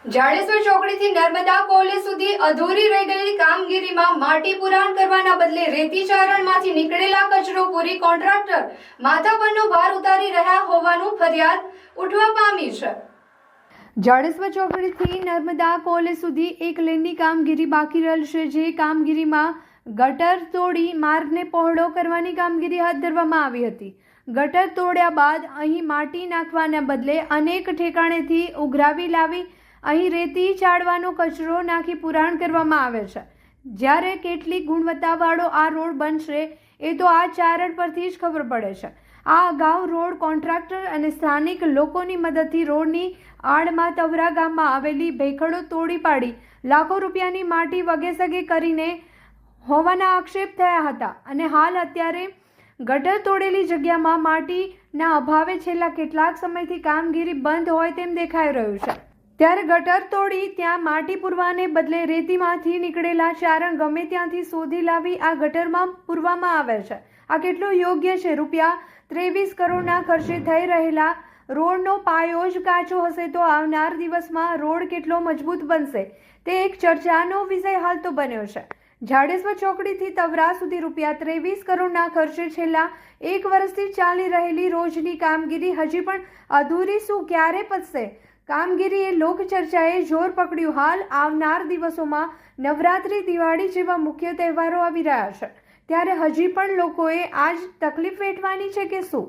Jadeshwar ચોકડીથી Narmada college સુધી અધૂરી રહી ગયેલી કામગીરીમાં માટી પુરાણ કરવાના બદલે રેતી ચારણમાંથી નીકળેલા કચરો પૂરી કોન્ટ્રાક્ટર માથા પરનો ભાર ઉતારી રહ્યા હોવાનું ફરિયાદ ઉઠવા પામી છે। જાડેશ્વર ચોકડીથી નર્મદા કોલેજ સુધી એક લેનની કામગીરી બાકી રહેશે, જે કામગીરીમાં ગટર તોડી માર્ગને પહોળો કરવાની કામગીરી હાથ ધરવામાં આવી હતી। ગટર તોડ્યા બાદ અહીં માટી નાખવાના બદલે અનેક ઠેકાણેથી ઉઘરાવી લાવી અહીં રેતી ચાળવાનો કચરો નાખી પુરાણ કરવામાં આવે છે। જ્યારે કેટલી ગુણવત્તાવાળો આ રોડ બનશે એ તો આ ચારણ પરથી જ ખબર પડે છે। આ અગાઉ રોડ કોન્ટ્રાક્ટર અને સ્થાનિક લોકોની મદદથી રોડની આડમાં તવરા ગામમાં આવેલી ભેખડો તોડી પાડી લાખો રૂપિયાની માટી વગેસગે કરીને હોવાના આક્ષેપ થયા હતા અને હાલ અત્યારે ગટર તોડેલી જગ્યામાં માટીના અભાવે છેલ્લા કેટલાક સમયથી કામગીરી બંધ હોય તેમ દેખાઈ રહ્યું છે। ત્યારે ગટર તોડી ત્યાં માટી પૂરવાને બદલે રેતીમાંથી નીકળેલા ચારણ ગમે ત્યાંથી શોધી લાવી આ ગટરમાં પૂરવામાં આવે છે। આ કેટલું યોગ્ય છે? ₹23 કરોડના ખર્ચે થઈ રહેલા રોડનો પાયો જ કાચો હશે તો આવનાર દિવસમાં રોડ કેટલો મજબૂત બનશે તે એક ચર્ચાનો વિષય હાલ તો બન્યો છે। જાડેશ્વર ચોકડીથી તવરા સુધી ₹23 કરોડના ખર્ચે છેલ્લા 1 વર્ષથી ચાલી રહેલી રોજની કામગીરી હજી પણ અધૂરી શું ક્યારે પતશે? કામગીરીએ લોકચર્ચાએ જોર પકડ્યું। હાલ આવનાર દિવસોમાં નવરાત્રી, દિવાળી જેવા મુખ્ય તહેવારો આવી રહ્યા છે, ત્યારે હજી પણ લોકોએ આ જ તકલીફ વેઠવાની છે કે શું?